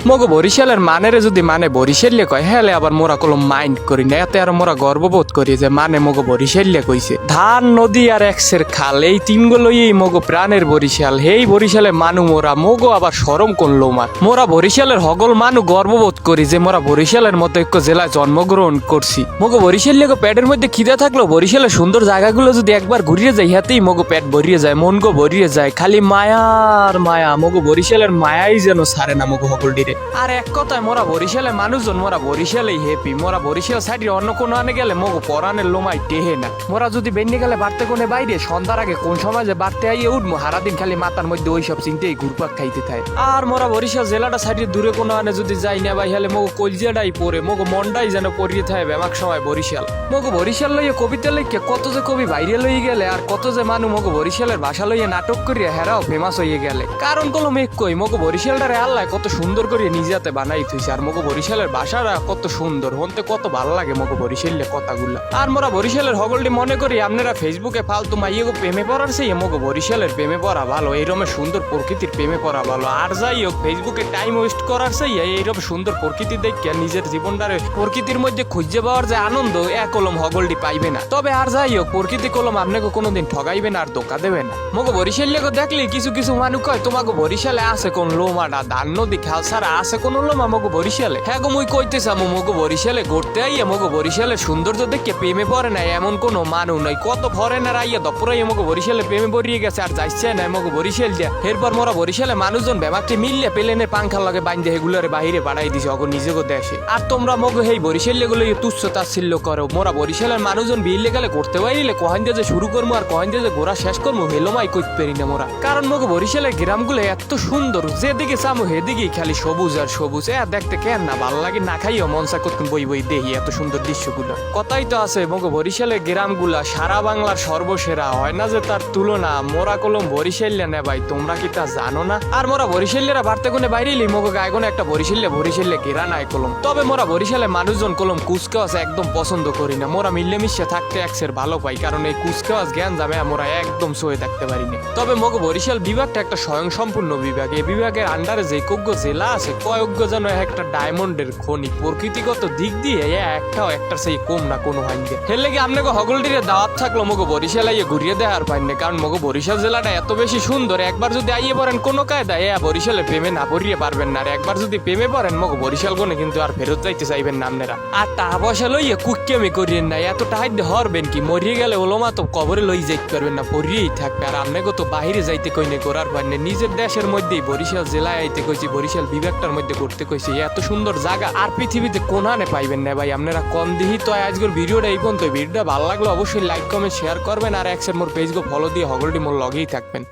মগো বরিশালের মানেরে যদি মানে বরিশাল্লে কয় হেলে আবার মোরা কলম মাইন্ড করি না, এতে আর মোরা গর্ববোধ করি যে মানে মগো বরিশাল্লে কইছে। ধান নদী আর এক্সের খাল এই তিনগুলোই মগো প্রাণের বরিশাল। হেই বরিশালে মানু মোরা মগো আবার সরম করলো মোরা বরিশালের হগল মানু গর্ববোধ করি যে মোরা বরিশালের মতো এক জেলায় জন্মগ্রহণ করছি। মগো বরিশাল্লে পেটের মধ্যে খিদে থাকলো বরিশালের সুন্দর জায়গাগুলো যদি একবার ঘুরিয়ে যায় হাতেই মগো পেট ভরিয়ে যায়, মন গো ভরিয়ে যায়। খালি মায়ার মায়া, মগো বরিশালের মায়াই যেন সারে না মগো হগল ডিরে। আর এক কথায় মোরা বরিশালের মানুষজন মোরা বরিশালেই হ্যাপি। মোরা বরিশাল সাইডে অন্য কোনো আনে গেলে মগো পরানের লোমাই টেহে না। মোরা যদি বেন্যে গেলে বাড়তে কোনে বাইরে সন্ধ্যার আগে কোন সময় যে বাড়তে আইয়ে উঠবো সারাদিন খালি মাথার মধ্যে ওই সব চিন্তাই ঘুরপাক খাইতে থাকে। আর মোরা বরিশাল জেলাটা সাইডে দূরে কোনো আনে যদি যাই না ভাই হলে মগো কলজিয়াটাই পড়ে, মগো মনটাই যেন পড়িয়ে থাকে বেমাক সময় বরিশাল। মগো বরিশাল লইয়ে কবিতা লইকে কত যে কবি বাইরে লইয়ে গেলে আর কত যে মানুষ মগো বরিশালের ভাষা লইয়ে নাটক করিয়া হেরাও ফেমাস হইয়ে গেলে। কারণ কলম এক কই মগো বরিশালটারে আল্লাহ কত সুন্দর করিয়া নিজেতে বানাই থইছে। আর মগো বরিশালের ভাষাটা কত সুন্দর, হনতে কত ভালো লাগে মগো বরিশালের কথাগুলা। আর মোরা বরিশালের হগলটি মনে করি আপনারা ফেসবুকে ফালতু মাইয়েগো প্রেমে পড়ার সেই মগো বরিশালের প্রেমে পড়া ভালো, এইরকম সুন্দর প্রকৃতির প্রেমে পড়া ভালো। আর যাই হোক ফেসবুকে টাইম ওয়েস্ট করার সেই এইরকম সুন্দর প্রকৃতি দেখিয়া নিজের জীবনটারে প্রকৃতির মধ্যে খুঁজে পাওয়ার যে আনন্দ এক কলম হগলটি পাইবে না। তবে আর যাই হোক প্রকৃতি কলম আপনাকে কোনোদিন ঠগাইবে না আর ধোকা দেবে না। মগো বরিশালেগো দেখলে কিছু কিছু মানুষ কয় তোমাকে বরিশালে আছে কোন লোমাটা ধান নদী খাল ছাড়া আছে কোন লোমা মগো বরিশালে। হ্যাঁ গো মুই কইতে চামু মগো বরিশালে ঘুরতে আইয়া মগো বরিশালের সৌন্দর্য দেখে প্রেমে পড়ে নাই এমন কোনো মানুষ নাই। কত ফরেনার আইয়া দপরাইয়া মগো বরিশালে প্রেমে পড়িয়ে গেছে আর যাইছে না মগো বরিশাল দিয়া। এরপর মোরা বরিশালে মানুষজন বেমাকটি মিললে প্লেনের পাংখার লগে বাইন্দে এগুলোরে বাহিরে বাড়াই দিছে অগো নিজেগো দেশে। আর তোমরা মগো হেই বরিশাল গুলো তুচ্ছ তাচ্ছিল্য করো। মোরা বরিশালের মানুষজন বিলে গেলে ঘুরতে বাইরে কহেন দিয়ে যে শুরু করবো আর কহেন দিয়ে যে ঘোরা শেষ করবো হেলোমাই কইতে পারি না মোরা। কারণ মগো বরিশালের গ্রামগুলো এত সুন্দর যেদিকে চামো হেদিকেই খালি সবুজ আর সবুজ। দেখতে কেন না ভালো লাগে, না খাইও মনসা কতক্ষণ বই বই দেখি এত সুন্দর দৃশ্যগুলো। কথাই তো আছে মগো বরিশালের গ্রামগুলা সারা বাংলার সর্বসেরা, হয় না যে তার তুলনা। মোরা কলম বরিশাল্যা নে ভাই, তোমরা কি তা জানো না? আর মোরা বরিশাল্যেরা বাড়তে কোনে বাইরেলি মগো গায়ে কোনে একটা বরিশাল্যা গেরা নাই কলম। তবে মোরা বরিশালের মানুষজন কলম কুচকাওয়াজ একদম পছন্দ করি না। মোরা মিলেমিশে থাকতে একসের ভালো পাই, কারণ এই কুচকাওয়াজ জ্ঞান জামে মোরা একদম সয়ে থাকতে পারি না। তবে মগো বরিশাল বিভাগটা একটা স্বয়ংসম্পূর্ণ বিভাগ। এই বিভাগের আন্ডারে যে কজ্ঞ জেলা আছে কয়েকজ্ঞ যেন একটা ডায়মন্ডের খনি। প্রকৃতিগত দিক দিয়ে একটাও একটার সেই কম না কোনো হাইন দিয়ে। এর লেগে আপনাকে হগলটিরে দাওয়াত থাকলো মগো বরিশাল আইয়ে ঘুরিয়ে দেওয়ার পাইন না। কারণ মগো বরিশাল জেলাটা এত বেশি সুন্দর, একবার যদি আইয়ে পড়েন কোনো কায়দায় বরিশালে প্রেমে না পড়িয়ে পারবেন না। আর একবার যদি প্রেমে পড়েন মগো বরিশাল গনে কিন্তু আর ফেরত যাইতে চাইবেন না আপনারা। আর টাকা পয়সা লইয়ে কুক্কেমি করিয়েন না, এত টাহাইতে হরবেন কি? মরিয়ে গেলে ওলোমা তো কবরে লই যাইতে পারবেন না, পড়িয়েই থাকবে। আর আপনাকে তো বাহিরে যাইতে কইনে করার পারেন না, নিজের দেশের মধ্যেই বরিশাল জেলায় আইতে কইছি, বরিশাল বিভাগটার মধ্যে করতে কইছি। এত সুন্দর জায়গা আর পৃথিবীতে কোনহানে পাইবেন না ভাই আপনারা। কম দিহি তো আজকের ভিডিওটা এই পর্যন্ত। ভিডিওটা ভালো লাগলো অবশ্যই লাইক কমেন্ট শেয়ার করবেন আর একসাথে মোর পেজকে ফলো দিয়ে হগলটি মোর লগেই থাকবেন।